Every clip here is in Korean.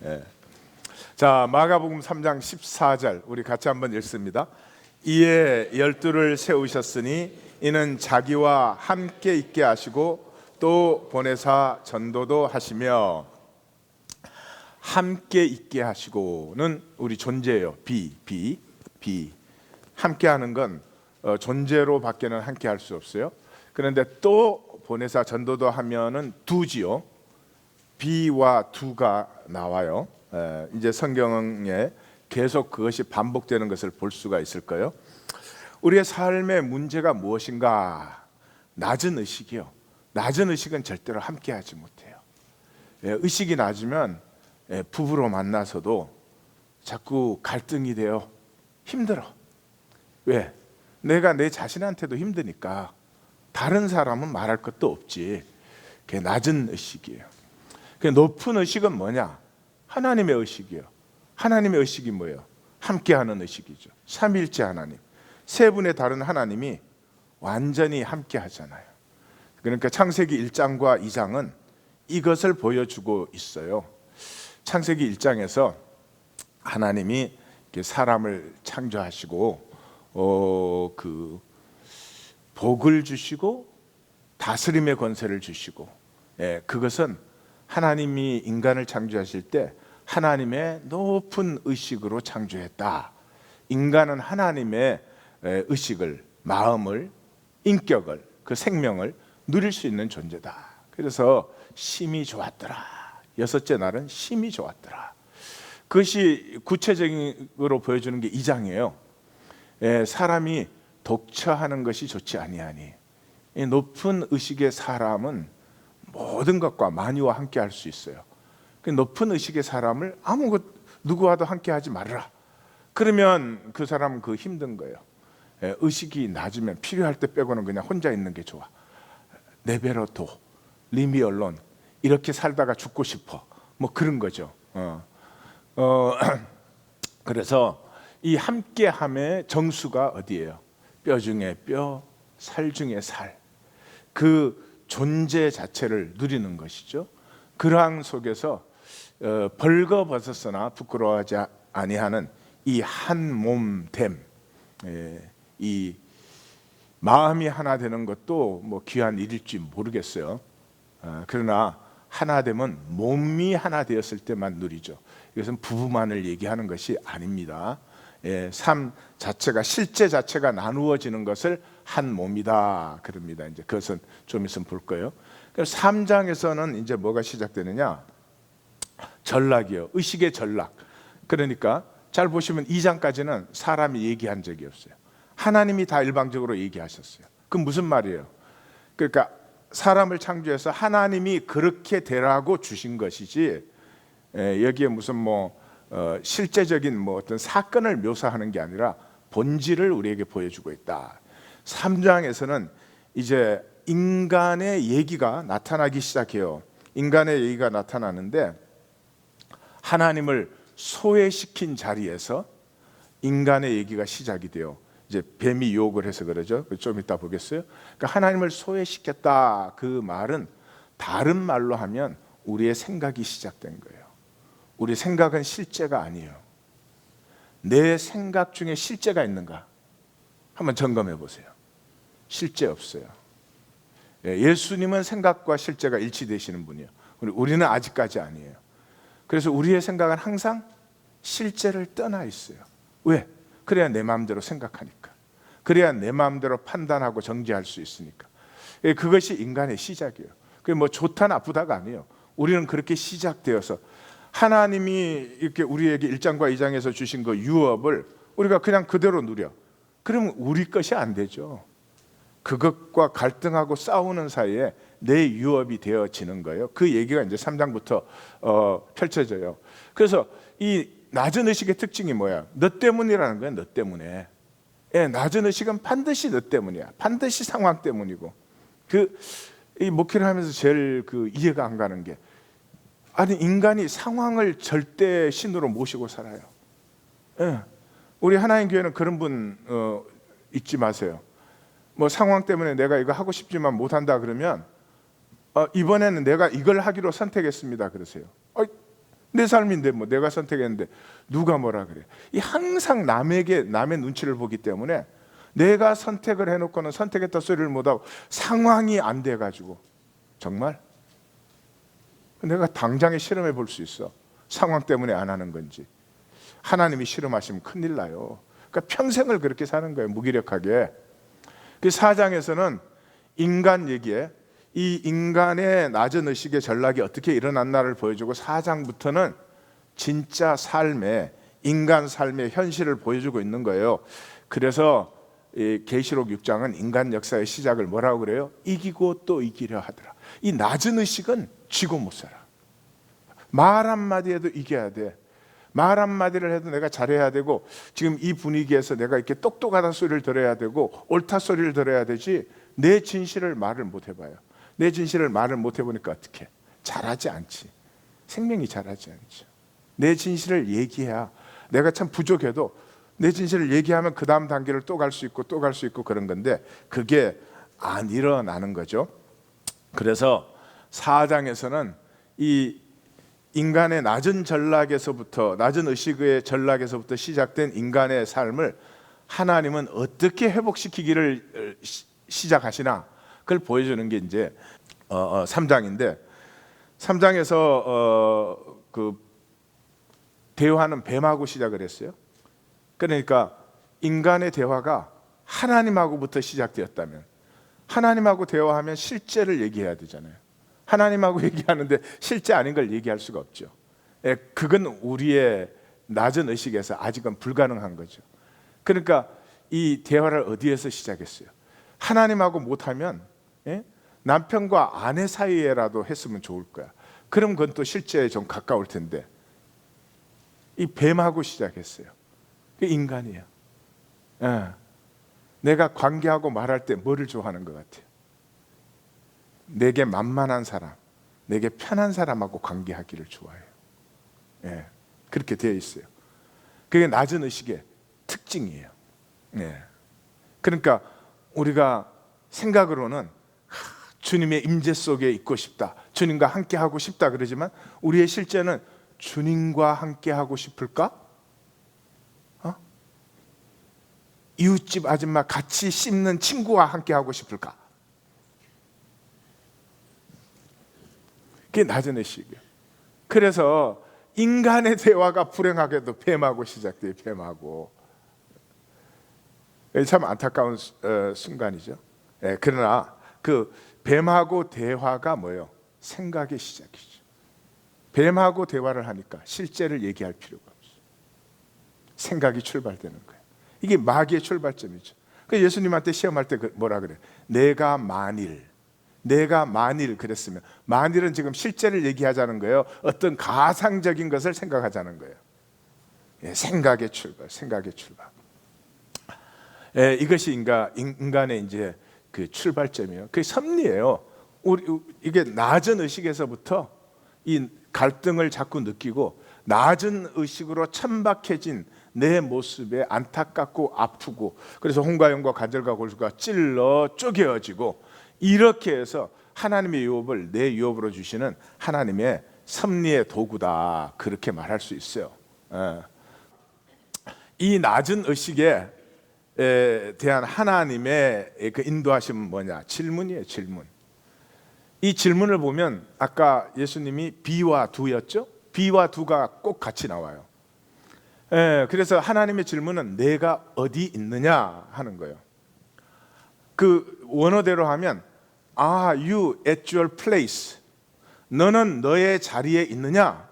예. 자, 마가복음 3장 14절 우리 같이 한번 읽습니다. 이에 12를 세우셨으니 이는 자기와 함께 있게 하시고 또 보내사 전도도 하시며. 함께 있게 하시고는 우리 존재예요. 비 함께 하는 건 존재로 밖에는 함께 할 수 없어요. 그런데 또 보내사 전도도 하면은 두지요. 비와 두가 나와요. 이제 성경에 계속 그것이 반복되는 것을 볼 수가 있을 거예요. 우리의 삶의 문제가 무엇인가? 낮은 의식이요. 낮은 의식은 절대로 함께하지 못해요. 의식이 낮으면 부부로 만나서도 자꾸 갈등이 되어 힘들어. 왜? 내가 내 자신한테도 힘드니까 다른 사람은 말할 것도 없지. 그게 낮은 의식이에요. 그 높은 의식은 뭐냐? 하나님의 의식이에요. 하나님의 의식이 뭐예요? 함께하는 의식이죠. 삼위일체 하나님, 세 분의 다른 하나님이 완전히 함께하잖아요. 그러니까 창세기 1장과 2장은 이것을 보여주고 있어요. 창세기 1장에서 하나님이 사람을 창조하시고 그 복을 주시고 다스림의 권세를 주시고, 그것은 하나님이 인간을 창조하실 때 하나님의 높은 의식으로 창조했다. 인간은 하나님의 의식을, 마음을, 인격을, 그 생명을 누릴 수 있는 존재다. 그래서 심히 좋았더라. 여섯째 날은 심히 좋았더라. 그것이 구체적으로 보여주는 게 2장이에요. 사람이 독처하는 것이 좋지 아니하니. 이 높은 의식의 사람은 모든 것과 만유와 함께 할 수 있어요. 그 높은 의식의 사람을 누구와도 함께 하지 말아라. 그러면 그 사람은 그 힘든 거예요. 의식이 낮으면 필요할 때 빼고는 그냥 혼자 있는 게 좋아. 내버려둬, 리미 얼론, 이렇게 살다가 죽고 싶어, 뭐 그런 거죠. 그래서 이 함께함의 정수가 어디예요? 뼈 중에 뼈, 살 중에 살, 그 존재 자체를 누리는 것이죠. 그러한 속에서 벌거벗었으나 부끄러워하지 아니하는 이 한 몸됨, 이 마음이 하나 되는 것도 뭐 귀한 일일지 모르겠어요. 그러나 하나됨은 몸이 하나 되었을 때만 누리죠. 이것은 부부만을 얘기하는 것이 아닙니다. 삶 자체가, 실제 자체가 나누어지는 것을 한 몸이다 그럽니다. 이제 그것은 좀 있으면 볼 거예요. 그래서 3장에서는 이제 뭐가 시작되느냐? 전락이요. 의식의 전락. 그러니까 잘 보시면 2장까지는 사람이 얘기한 적이 없어요. 하나님이 다 일방적으로 얘기하셨어요. 그 무슨 말이에요? 그러니까 사람을 창조해서 하나님이 그렇게 되라고 주신 것이지, 여기에 무슨 실제적인 어떤 사건을 묘사하는 게 아니라 본질을 우리에게 보여주고 있다. 3장에서는 이제 인간의 얘기가 나타나기 시작해요. 인간의 얘기가 나타나는데 하나님을 소외시킨 자리에서 인간의 얘기가 시작이 돼요. 이제 뱀이 유혹을 해서 그러죠. 좀 이따 보겠어요. 그러니까 하나님을 소외시켰다, 그 말은 다른 말로 하면 우리의 생각이 시작된 거예요. 우리 생각은 실제가 아니에요. 내 생각 중에 실제가 있는가? 한번 점검해 보세요. 실제 없어요. 예수님은 생각과 실제가 일치되시는 분이에요. 우리는 아직까지 아니에요. 그래서 우리의 생각은 항상 실제를 떠나 있어요. 왜? 그래야 내 마음대로 생각하니까. 그래야 내 마음대로 판단하고 정죄할 수 있으니까. 그것이 인간의 시작이에요. 그게 좋다 나쁘다가 아니에요. 우리는 그렇게 시작되어서 하나님이 이렇게 우리에게 1장과 2장에서 주신 그 유업을 우리가 그냥 그대로 누려. 그러면 우리 것이 안 되죠. 그것과 갈등하고 싸우는 사이에 내 유업이 되어지는 거예요. 그 얘기가 이제 3장부터 펼쳐져요. 그래서 이 낮은 의식의 특징이 뭐야? 너 때문이라는 거야. 너 때문에. 낮은 의식은 반드시 너 때문이야. 반드시 상황 때문이고. 이 목회를 하면서 제일 이해가 안 가는 게, 아니 인간이 상황을 절대 신으로 모시고 살아요. 우리 하나님 교회는 그런 분 잊지 마세요. 상황 때문에 내가 이거 하고 싶지만 못한다 그러면 이번에는 내가 이걸 하기로 선택했습니다 그러세요. 내 삶인데 뭐 내가 선택했는데 누가 뭐라 그래. 이 항상 남의 눈치를 보기 때문에 내가 선택을 해놓고는 선택했다 소리를 못하고 상황이 안 돼가지고 정말 내가 당장에 실험해 볼 수 있어. 상황 때문에 안 하는 건지. 하나님이 실험하시면 큰일 나요. 그러니까 평생을 그렇게 사는 거예요. 무기력하게. 그 4장에서는 인간 얘기에 이 인간의 낮은 의식의 전락이 어떻게 일어났나를 보여주고 4장부터는 진짜 삶의 인간 삶의 현실을 보여주고 있는 거예요. 그래서 계시록 6장은 인간 역사의 시작을 뭐라고 그래요? 이기고 또 이기려 하더라. 이 낮은 의식은 지고 못 살아. 말 한마디 해도 이겨야 돼. 말 한마디를 해도 내가 잘해야 되고, 지금 이 분위기에서 내가 이렇게 똑똑하다 소리를 들어야 되고 옳다 소리를 들어야 되지, 내 진실을 말을 못 해봐요. 내 진실을 말을 못 해보니까 어떻게? 잘하지 않지. 생명이 잘하지 않죠. 내 진실을 얘기해야, 내가 참 부족해도 내 진실을 얘기하면 그 다음 단계를 또 갈 수 있고 또 갈 수 있고 그런 건데, 그게 안 일어나는 거죠. 그래서 4장에서는 이 인간의 낮은 전락에서부터, 낮은 의식의 전락에서부터 시작된 인간의 삶을 하나님은 어떻게 회복시키기를 시작하시나, 그걸 보여주는 게 이제 3장인데, 3장에서 그 대화는 뱀하고 시작을 했어요. 그러니까 인간의 대화가 하나님하고부터 시작되었다면, 하나님하고 대화하면 실제를 얘기해야 되잖아요. 하나님하고 얘기하는데 실제 아닌 걸 얘기할 수가 없죠. 그건 우리의 낮은 의식에서 아직은 불가능한 거죠. 그러니까 이 대화를 어디에서 시작했어요? 하나님하고 못하면 남편과 아내 사이에라도 했으면 좋을 거야. 그럼 그건 또 실제에 좀 가까울 텐데, 이 뱀하고 시작했어요. 그 인간이에요. 내가 관계하고 말할 때 뭐를 좋아하는 것 같아요? 내게 만만한 사람, 내게 편한 사람하고 관계하기를 좋아해요. 그렇게 되어 있어요. 그게 낮은 의식의 특징이에요. 그러니까 우리가 생각으로는 주님의 임재 속에 있고 싶다, 주님과 함께 하고 싶다 그러지만, 우리의 실제는 주님과 함께 하고 싶을까? 이웃집 아줌마 같이 씹는 친구와 함께 하고 싶을까? 그게 낮은 의식이에요. 그래서 인간의 대화가 불행하게도 뱀하고 시작돼요. 뱀하고. 참 안타까운 순간이죠. 그러나 그 뱀하고 대화가 뭐예요? 생각의 시작이죠. 뱀하고 대화를 하니까 실제를 얘기할 필요가 없어요. 생각이 출발되는 거예요. 이게 마귀의 출발점이죠. 그 예수님한테 시험할 때 뭐라 그래? 내가 만일 그랬으면, 만일은 지금 실제를 얘기하자는 거예요. 어떤 가상적인 것을 생각하자는 거예요. 생각의 출발. 이것이 인간의 이제 그 출발점이에요. 그게 섭리예요. 이게 낮은 의식에서부터 이 갈등을 자꾸 느끼고, 낮은 의식으로 천박해진 내 모습에 안타깝고 아프고, 그래서 홍가영과 간절과 골수가 찔러 쪼개어지고, 이렇게 해서 하나님의 유업을 내 유업으로 주시는 하나님의 섭리의 도구다, 그렇게 말할 수 있어요. 이 낮은 의식에 대한 하나님의 그 인도하심은 뭐냐? 질문이에요. 질문. 이 질문을 보면 아까 예수님이 비와 두였죠? 비와 두가 꼭 같이 나와요. 그래서 하나님의 질문은 내가 어디 있느냐 하는 거예요. 그 원어대로 하면 Are you at your place? 너는 너의 자리에 있느냐?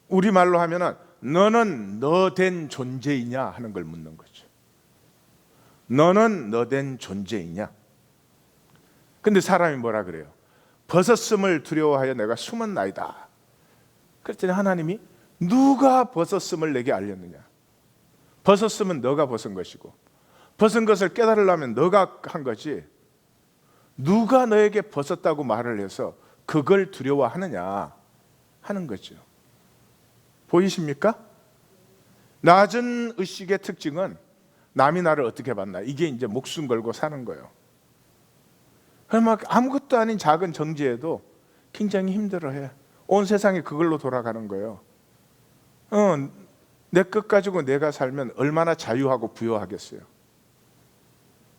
우리말로 하면은 너는 너된 존재이냐 하는 걸 묻는 거죠. 너는 너된 존재이냐? 근데 사람이 뭐라 그래요? 벗었음을 두려워하여 내가 숨었나이다. 그랬더니 하나님이 누가 벗었음을 내게 알렸느냐? 벗었음은 너가 벗은 것이고, 벗은 것을 깨달으려면 너가 한 거지, 누가 너에게 벗었다고 말을 해서 그걸 두려워하느냐 하는 거죠. 보이십니까? 낮은 의식의 특징은 남이 나를 어떻게 봤나, 이게 이제 목숨 걸고 사는 거예요. 그럼 막 아무것도 아닌 작은 정죄에도 굉장히 힘들어해. 온 세상이 그걸로 돌아가는 거예요. 내 것 가지고 내가 살면 얼마나 자유하고 부유하겠어요.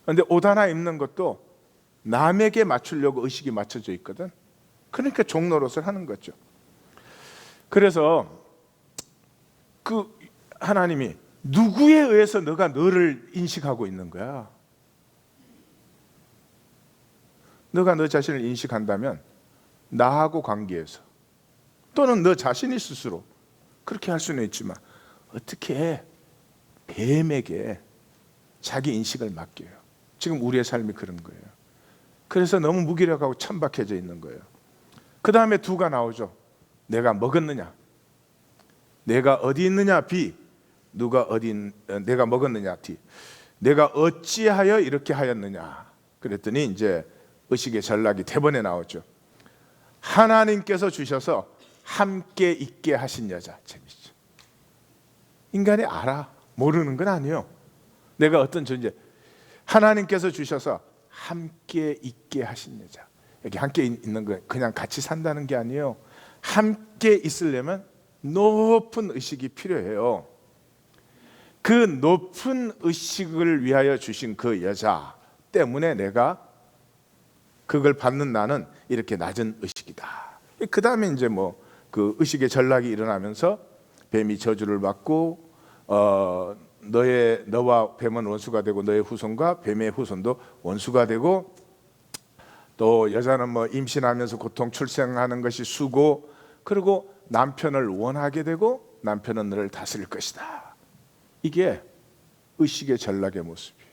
그런데 옷 하나 입는 것도 남에게 맞추려고 의식이 맞춰져 있거든. 그러니까 종노릇을 하는 거죠. 그래서 그 하나님이 누구에 의해서 너가 너를 인식하고 있는 거야? 너가 너 자신을 인식한다면 나하고 관계에서, 또는 너 자신이 스스로 그렇게 할 수는 있지만 어떻게 뱀에게 자기 인식을 맡겨요? 지금 우리의 삶이 그런 거예요. 그래서 너무 무기력하고 천박해져 있는 거예요. 그 다음에 두가 나오죠. 내가 먹었느냐, 내가 어디 있느냐, 비, 내가 먹었느냐, 디, 내가 어찌하여 이렇게 하였느냐. 그랬더니 이제 의식의 전락이 대번에 나오죠. 하나님께서 주셔서 함께 있게 하신 여자. 재밌죠. 인간이 알아, 모르는 건 아니에요. 내가 어떤 존재, 하나님께서 주셔서 함께 있게 하신 여자. 여기 함께 있는 거 그냥 같이 산다는 게 아니에요. 함께 있으려면 높은 의식이 필요해요. 그 높은 의식을 위하여 주신 그 여자 때문에 내가 그걸 받는 나는 이렇게 낮은 의식이다. 그 다음에 이제 뭐 그 의식의 전락이 일어나면서 뱀이 저주를 받고 너와 뱀은 원수가 되고 너의 후손과 뱀의 후손도 원수가 되고, 또 여자는 뭐 임신하면서 고통 출생하는 것이 수고, 그리고 남편을 원하게 되고 남편은 너를 다스릴 것이다. 이게 의식의 전락의 모습이에요.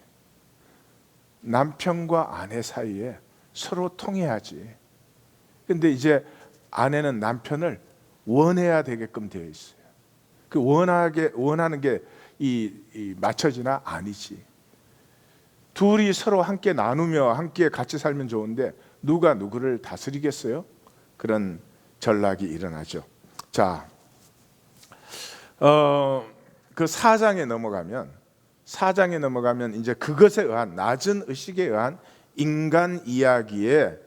남편과 아내 사이에 서로 통해야지. 근데 이제 아내는 남편을 원해야 되게끔 되어 있어요. 그 원하는 게 이 맞춰지나? 아니지. 둘이 서로 함께 나누며 함께 같이 살면 좋은데 누가 누구를 다스리겠어요? 그런 전락이 일어나죠. 자, 그 4장에 넘어가면 이제 그것에 의한, 낮은 의식에 의한 인간 이야기의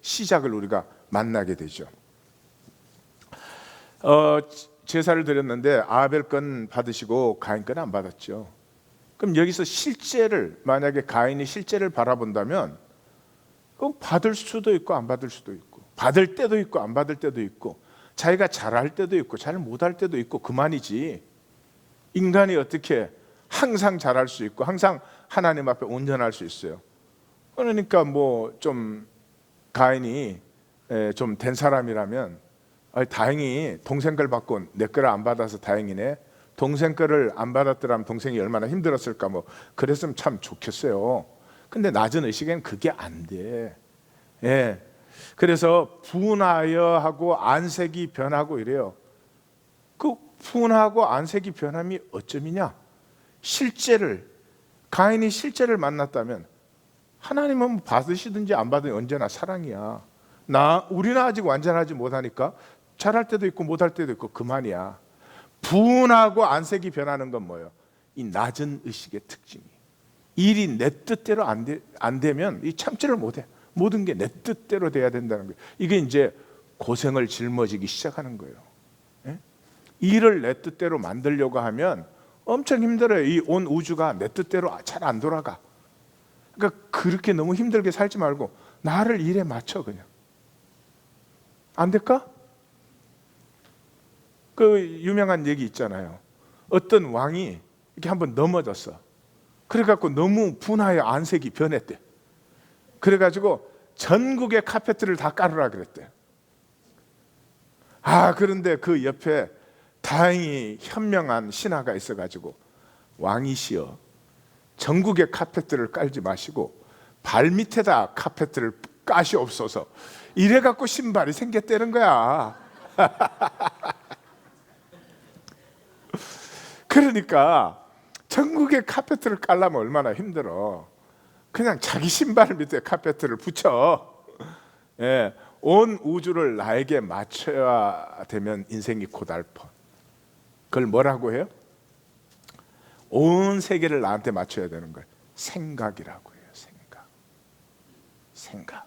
시작을 우리가 만나게 되죠. 제사를 드렸는데 아벨 건 받으시고 가인 건 안 받았죠. 그럼 여기서 실제를, 만약에 가인이 실제를 바라본다면 그럼 받을 수도 있고 안 받을 수도 있고, 받을 때도 있고 안 받을 때도 있고, 자기가 잘할 때도 있고 잘 못할 때도 있고, 그만이지. 인간이 어떻게 항상 잘할 수 있고 항상 하나님 앞에 온전할 수 있어요? 그러니까 뭐 좀 가인이 좀 된 사람이라면, 다행히 동생 걸 받고 내 거를 안 받아서 다행이네, 동생 거를 안 받았더라면 동생이 얼마나 힘들었을까, 뭐 그랬으면 참 좋겠어요. 근데 낮은 의식에는 그게 안 돼. 그래서 분하여 하고 안색이 변하고 이래요. 그 분하고 안색이 변함이 어쩌미냐? 가인이 실제를 만났다면 하나님은 받으시든지 안 받으든지 언제나 사랑이야. 우리는 아직 완전하지 못하니까 잘할 때도 있고 못할 때도 있고 그만이야. 분하고 안색이 변하는 건 뭐예요? 이 낮은 의식의 특징이. 일이 내 뜻대로 안 되면 이 참지를 못해. 모든 게 내 뜻대로 돼야 된다는 거예요. 이게 이제 고생을 짊어지기 시작하는 거예요. 일을 내 뜻대로 만들려고 하면 엄청 힘들어요. 이 온 우주가 내 뜻대로 잘 안 돌아가. 그러니까 그렇게 너무 힘들게 살지 말고 나를 일에 맞춰. 그냥 안 될까? 그 유명한 얘기 있잖아요. 어떤 왕이 이렇게 한번 넘어졌어. 그래갖고 너무 분하여 안색이 변했대. 그래가지고 전국의 카페트를 다 깔으라 그랬대. 그런데 그 옆에 다행히 현명한 신하가 있어가지고, 왕이시여, 전국의 카페트를 깔지 마시고 발밑에다 카페트를 까시옵소서. 이래갖고 신발이 생겼다는 거야. 그러니까 전국의 카페트를 깔려면 얼마나 힘들어. 그냥 자기 신발 밑에 카페트를 붙여. 온 우주를 나에게 맞춰야 되면 인생이 고달퍼. 그걸 뭐라고 해요? 온 세계를 나한테 맞춰야 되는 거예요. 생각이라고 해요. 생각.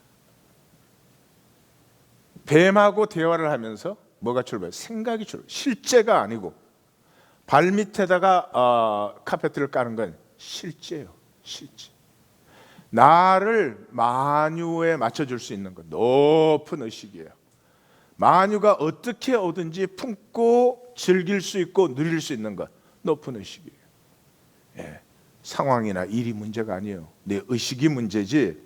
뱀하고 대화를 하면서 뭐가 출발해요? 생각이 출발. 실제가 아니고 발 밑에다가 카페트를 까는 건 실제예요. 실제. 나를 만유에 맞춰줄 수 있는 것, 높은 의식이에요. 만유가 어떻게 오든지 품고 즐길 수 있고 누릴 수 있는 것, 높은 의식이에요. 예, 상황이나 일이 문제가 아니에요. 내 의식이 문제지.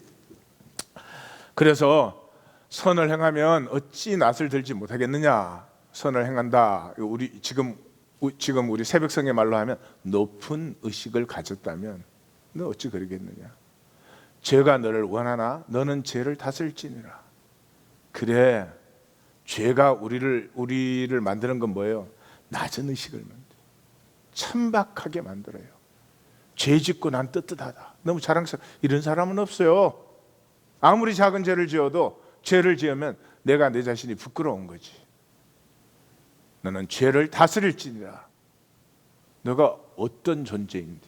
그래서 선을 행하면 어찌 낯을 들지 못하겠느냐. 선을 행한다. 우리 지금 우리 새벽성의 말로 하면 높은 의식을 가졌다면 너 어찌 그러겠느냐. 죄가 너를 원하나 너는 죄를 다스릴지니라. 그래, 죄가 우리를 만드는 건 뭐예요? 낮은 의식을 만들어요. 천박하게 만들어요. 죄 짓고 난 떳떳하다, 너무 자랑스러워. 이런 사람은 없어요. 아무리 작은 죄를 지어도 죄를 지으면 내가 내 자신이 부끄러운 거지. 너는 죄를 다스릴지니라. 너가 어떤 존재인데.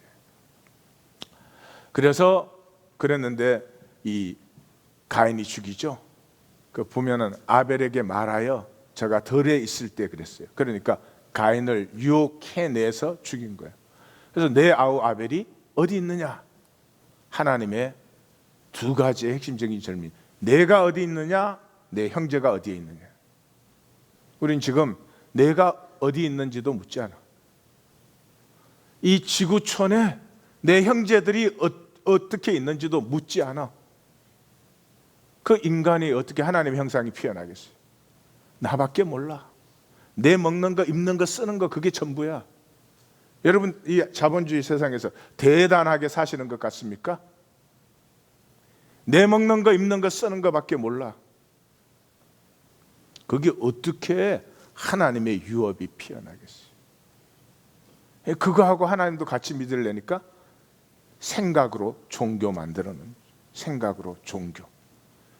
그래서 그랬는데 이 가인이 죽이죠. 그 보면은 아벨에게 말하여 저가 덜에 있을 때 그랬어요. 그러니까 가인을 유혹해내서 죽인 거예요. 그래서 내 아우 아벨이 어디 있느냐? 하나님의 두 가지의 핵심적인 질문. 내가 어디 있느냐? 내 형제가 어디에 있느냐? 우린 지금 내가 어디 있는지도 묻지 않아. 이 지구촌에 내 형제들이 어떻게 있는지도 묻지 않아. 그 인간이 어떻게 하나님의 형상이 피어나겠어요? 나밖에 몰라. 내 먹는 거, 입는 거, 쓰는 거, 그게 전부야. 여러분, 이 자본주의 세상에서 대단하게 사시는 것 같습니까? 내 먹는 거, 입는 거, 쓰는 거밖에 몰라. 그게 어떻게 하나님의 유업이 피어나겠어요? 그거하고 하나님도 같이 믿으려니까 생각으로 종교 만들어놓는, 생각으로 종교.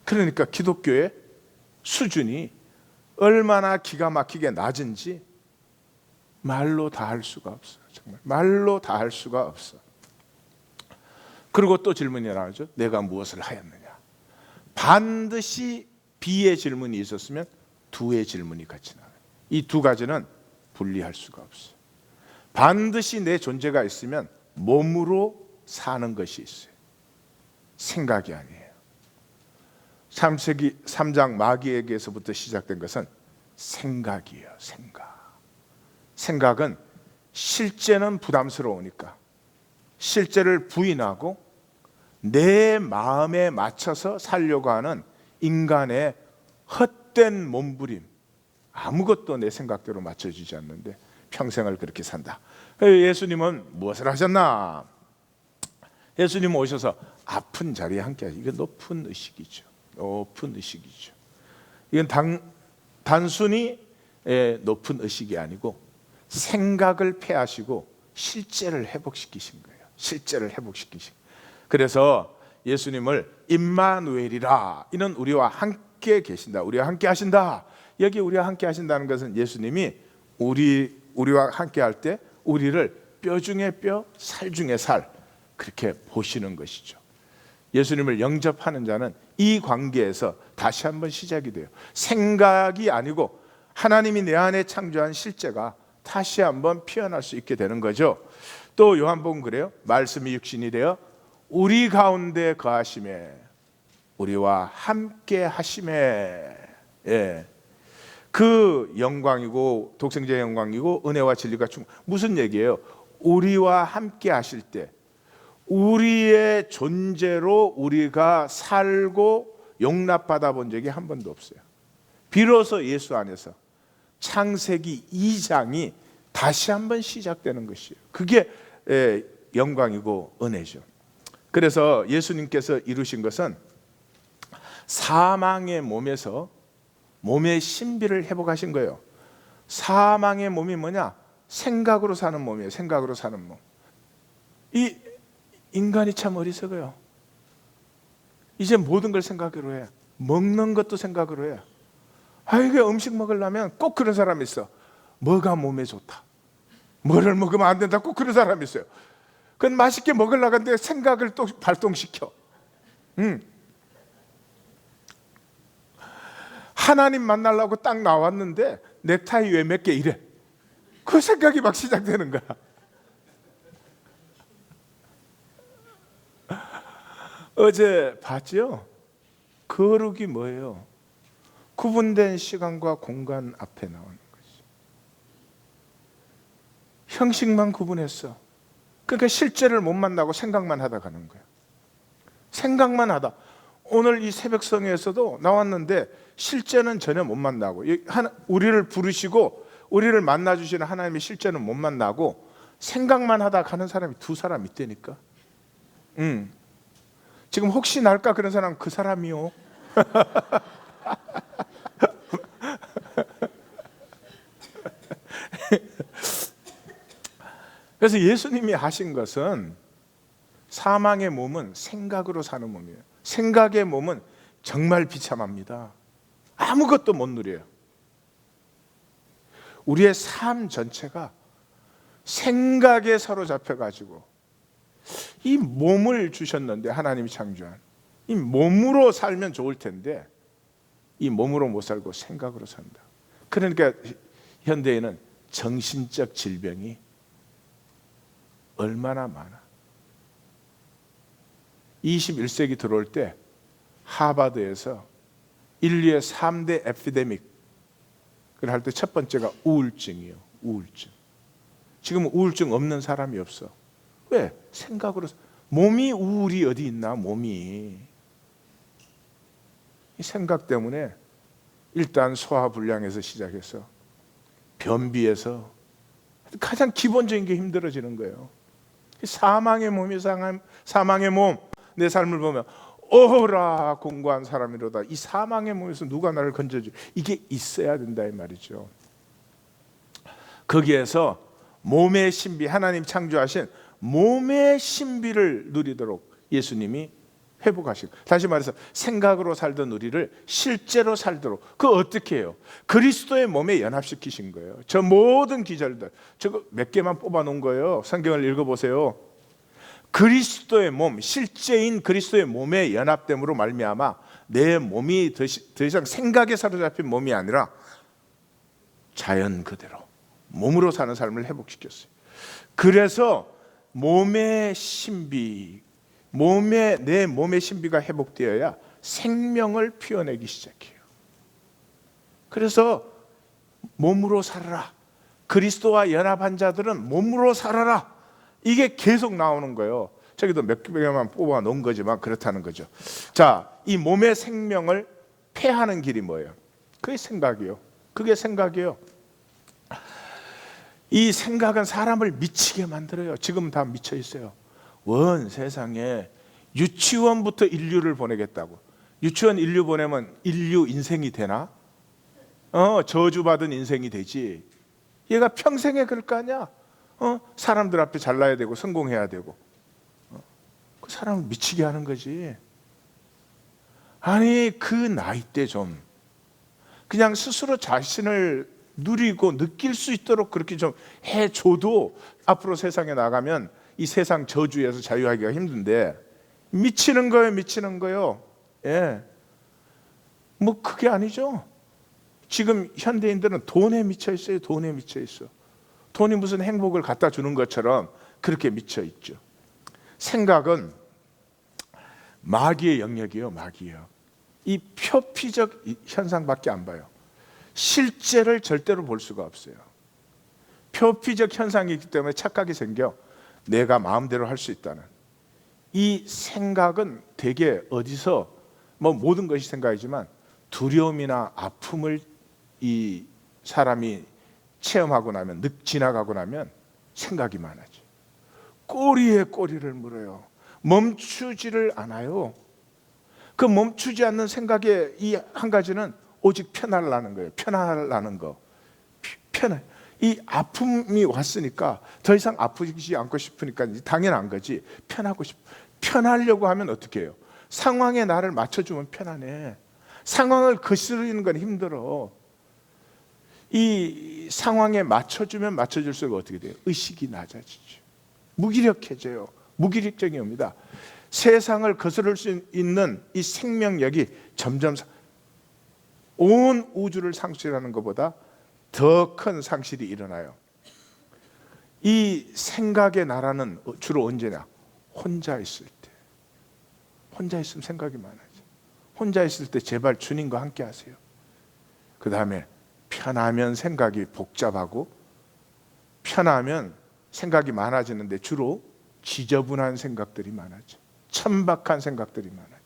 그러니까 기독교의 수준이 얼마나 기가 막히게 낮은지 말로 다 할 수가 없어요. 정말 말로 다 할 수가 없어. 그리고 또 질문이 나오죠. 내가 무엇을 하였느냐? 반드시 B의 질문이 있었으면 두의 질문이 같이 나와요. 이 두 가지는 분리할 수가 없어요. 반드시 내 존재가 있으면 몸으로 사는 것이 있어요. 생각이 아니에요. 3세기 3장 마귀에게서부터 시작된 것은 생각이에요. 생각은 실제는 부담스러우니까 실제를 부인하고 내 마음에 맞춰서 살려고 하는 인간의 헛된 몸부림. 아무것도 내 생각대로 맞춰지지 않는데 평생을 그렇게 산다. 예수님은 무엇을 하셨나? 예수님 오셔서 아픈 자리에 함께 하시죠. 이건 높은 의식이죠. 높은 의식이죠. 이건 단순히 높은 의식이 아니고 생각을 폐하시고 실제를 회복시키신 거예요. 실제를 회복시키신. 그래서 예수님을 임마누엘이라, 이는 우리와 함께 계신다, 우리와 함께 하신다. 여기 우리와 함께 하신다는 것은 예수님이 우리와 함께 할 때 우리를 뼈 중에 뼈, 살 중에 살, 그렇게 보시는 것이죠. 예수님을 영접하는 자는 이 관계에서 다시 한번 시작이 돼요. 생각이 아니고 하나님이 내 안에 창조한 실제가 다시 한번 피어날 수 있게 되는 거죠. 또 요한복음 그래요. 말씀이 육신이 되어 우리 가운데 거하심에, 우리와 함께 하심에, 그 영광이고 독생자의 영광이고 은혜와 진리가 무슨 얘기예요? 우리와 함께 하실 때 우리의 존재로 우리가 살고 용납받아 본 적이 한 번도 없어요. 비로소 예수 안에서 창세기 2장이 다시 한번 시작되는 것이에요. 그게 영광이고 은혜죠. 그래서 예수님께서 이루신 것은 사망의 몸에서 몸의 신비를 회복하신 거예요. 사망의 몸이 뭐냐? 생각으로 사는 몸이에요. 생각으로 사는 몸. 이 인간이 참 어리석어요. 이제 모든 걸 생각으로 해. 먹는 것도 생각으로 해. 이게 음식 먹으려면 꼭 그런 사람이 있어. 뭐가 몸에 좋다, 뭐를 먹으면 안 된다, 꼭 그런 사람이 있어요. 그건 맛있게 먹으려고 하는데 생각을 또 발동시켜. 하나님 만나려고 딱 나왔는데 넥타이 왜 몇 개 이래? 그 생각이 막 시작되는 거야. 어제 봤죠? 거룩이 뭐예요? 구분된 시간과 공간 앞에 나오는 거지. 형식만 구분했어. 그러니까 실제를 못 만나고 생각만 하다 가는 거야. 생각만 하다. 오늘 이 새벽성에서도 나왔는데 실제는 전혀 못 만나고, 우리를 부르시고 우리를 만나주시는 하나님의 실제는 못 만나고 생각만 하다 가는 사람이 두 사람 있다니까. 지금 혹시 날까 그런 사람 그 사람이요. 그래서 예수님이 하신 것은 사망의 몸은 생각으로 사는 몸이에요. 생각의 몸은 정말 비참합니다. 아무것도 못 누려요. 우리의 삶 전체가 생각에 사로잡혀가지고 이 몸을 주셨는데, 하나님이 창조한 이 몸으로 살면 좋을 텐데 이 몸으로 못 살고 생각으로 산다. 그러니까 현대에는 정신적 질병이 얼마나 많아. 21세기 들어올 때 하버드에서 인류의 3대 에피데믹을 할 때 첫 번째가 우울증이에요. 우울증. 지금 우울증 없는 사람이 없어. 왜? 생각으로. 몸이 우울이 어디 있나? 몸이. 이 생각 때문에 일단 소화불량에서 시작해서 변비에서 가장 기본적인 게 힘들어지는 거예요. 사망의 몸이 사망의 몸. 내 삶을 보면 오라 공고한 사람이로다. 이 사망의 몸에서 누가 나를 건져줘? 이게 있어야 된다 이 말이죠. 거기에서 몸의 신비, 하나님 창조하신 몸의 신비를 누리도록 예수님이 회복하시고, 다시 말해서 생각으로 살던 우리를 실제로 살도록, 그거 어떻게 해요? 그리스도의 몸에 연합시키신 거예요. 저 모든 기절들, 저거 몇 개만 뽑아 놓은 거예요. 성경을 읽어보세요. 그리스도의 몸, 실제인 그리스도의 몸의 연합됨으로 말미암아 내 몸이 더 이상 생각에 사로잡힌 몸이 아니라 자연 그대로 몸으로 사는 삶을 회복시켰어요. 그래서 몸의 신비, 내 몸의 신비가 회복되어야 생명을 피워내기 시작해요. 그래서 몸으로 살아라. 그리스도와 연합한 자들은 몸으로 살아라. 이게 계속 나오는 거예요. 저기도 몇 개만 뽑아 놓은 거지만 그렇다는 거죠. 자, 이 몸의 생명을 폐하는 길이 뭐예요? 그게 생각이요. 그게 생각이에요. 이 생각은 사람을 미치게 만들어요. 지금 다 미쳐 있어요. 원 세상에 유치원부터 인류를 보내겠다고. 유치원 인류 보내면 인류 인생이 되나? 저주받은 인생이 되지. 얘가 평생에 그럴 거 아니야. 사람들 앞에 잘나야 되고 성공해야 되고. 그 사람을 미치게 하는 거지. 아니 그 나이 때 좀 그냥 스스로 자신을 누리고 느낄 수 있도록 그렇게 좀 해줘도 앞으로 세상에 나가면 이 세상 저주에서 자유하기가 힘든데, 미치는 거예요. 미치는 거예요. 예. 뭐 그게 아니죠. 지금 현대인들은 돈에 미쳐 있어요. 돈에 미쳐 있어. 돈이 무슨 행복을 갖다 주는 것처럼 그렇게 미쳐 있죠. 생각은 마귀의 영역이에요. 마귀예요. 이 표피적 현상밖에 안 봐요. 실제를 절대로 볼 수가 없어요. 표피적 현상이기 때문에 착각이 생겨 내가 마음대로 할 수 있다는. 이 생각은 되게 어디서 뭐 모든 것이 생각이지만 두려움이나 아픔을 이 사람이 체험하고 나면, 지나가고 나면 생각이 많아져. 꼬리에 꼬리를 물어요. 멈추지를 않아요. 그 멈추지 않는 생각의 이 한 가지는 오직 편하라는 거예요. 편하라는 거. 편해. 이 아픔이 왔으니까 더 이상 아프지 않고 싶으니까 당연한 거지. 편하고 싶. 편하려고 하면 어떻게 해요? 상황에 나를 맞춰주면 편하네. 상황을 거스르는 건 힘들어. 이 상황에 맞춰주면 맞춰줄수록 어떻게 돼요? 의식이 낮아지죠. 무기력해져요. 무기력증이 옵니다. 세상을 거스를 수 있는 이 생명력이 점점 온 우주를 상실하는 것보다 더 큰 상실이 일어나요. 이 생각의 나라는 주로 언제냐? 혼자 있을 때. 혼자 있으면 생각이 많아져. 혼자 있을 때 제발 주님과 함께 하세요. 그 다음에 편하면 생각이 복잡하고, 편하면 생각이 많아지는데 주로 지저분한 생각들이 많아져. 천박한 생각들이 많아져.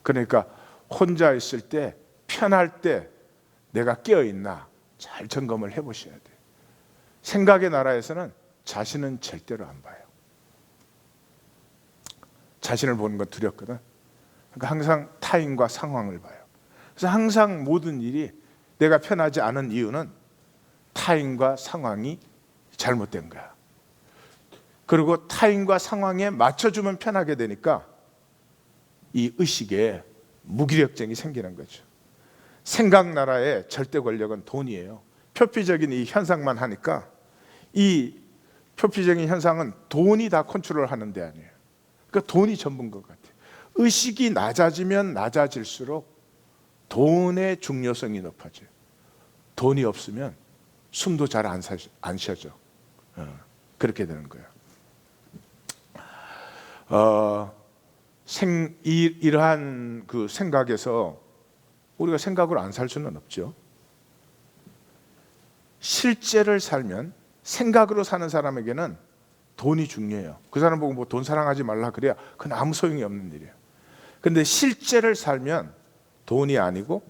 그러니까 혼자 있을 때, 편할 때 내가 깨어있나 잘 점검을 해보셔야 돼요. 생각의 나라에서는 자신은 절대로 안 봐요. 자신을 보는 건 두렵거든. 그러니까 항상 타인과 상황을 봐요. 그래서 항상 모든 일이 내가 편하지 않은 이유는 타인과 상황이 잘못된 거야. 그리고 타인과 상황에 맞춰주면 편하게 되니까 이 의식에 무기력증이 생기는 거죠. 생각 나라의 절대 권력은 돈이에요. 표피적인 이 현상만 하니까 이 표피적인 현상은 돈이 다 컨트롤하는 데 아니에요. 그러니까 돈이 전부인 것 같아요. 의식이 낮아지면 낮아질수록 돈의 중요성이 높아져요. 돈이 없으면 숨도 잘 안 쉬어져. 그렇게 되는 거예요. 이러한 그 생각에서 우리가 생각으로 안 살 수는 없죠. 실제를 살면 생각으로 사는 사람에게는 돈이 중요해요. 그 사람 보고 뭐 돈 사랑하지 말라 그래야 그건 아무 소용이 없는 일이에요. 근데 실제를 살면 돈이 아니고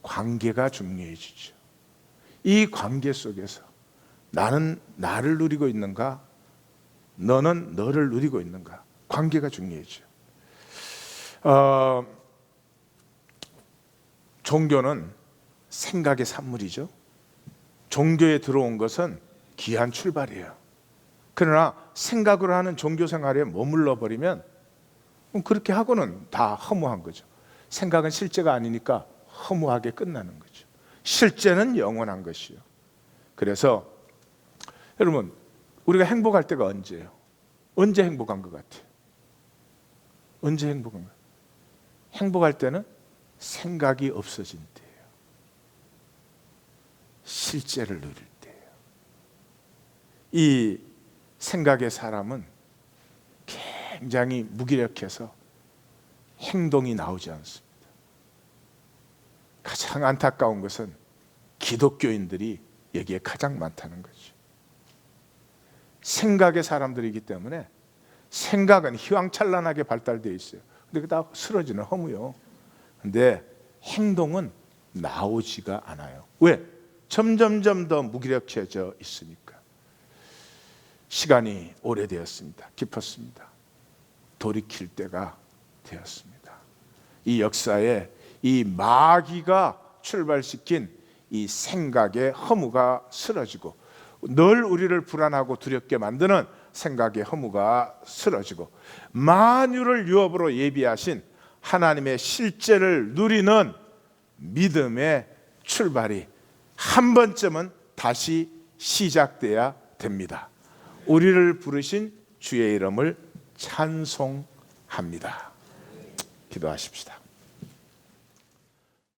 관계가 중요해지죠. 이 관계 속에서 나는 나를 누리고 있는가, 너는 너를 누리고 있는가, 관계가 중요해져요. 종교는 생각의 산물이죠. 종교에 들어온 것은 귀한 출발이에요. 그러나 생각으로 하는 종교 생활에 머물러 버리면 그렇게 하고는 다 허무한 거죠. 생각은 실제가 아니니까 허무하게 끝나는 거죠. 실제는 영원한 것이요. 그래서 여러분, 우리가 행복할 때가 언제예요? 언제 행복한 것 같아요? 언제 행복한 것 같아요? 행복할 때는 생각이 없어진 때예요. 실제를 누릴 때예요. 이 생각의 사람은 굉장히 무기력해서 행동이 나오지 않습니다. 가장 안타까운 것은 기독교인들이 여기에 가장 많다는 거죠. 생각의 사람들이기 때문에 생각은 휘황찬란하게 발달되어 있어요. 근데 다 쓰러지는 허무요. 근데 행동은 나오지가 않아요. 왜? 점점점 더 무기력해져 있으니까. 시간이 오래되었습니다. 깊었습니다. 돌이킬 때가 되었습니다. 이 역사에 이 마귀가 출발시킨 이 생각의 허무가 쓰러지고, 늘 우리를 불안하고 두렵게 만드는 생각의 허무가 쓰러지고, 만유를 유업으로 예비하신 하나님의 실제를 누리는 믿음의 출발이 한 번쯤은 다시 시작돼야 됩니다. 우리를 부르신 주의 이름을 찬송합니다. 기도하십시다.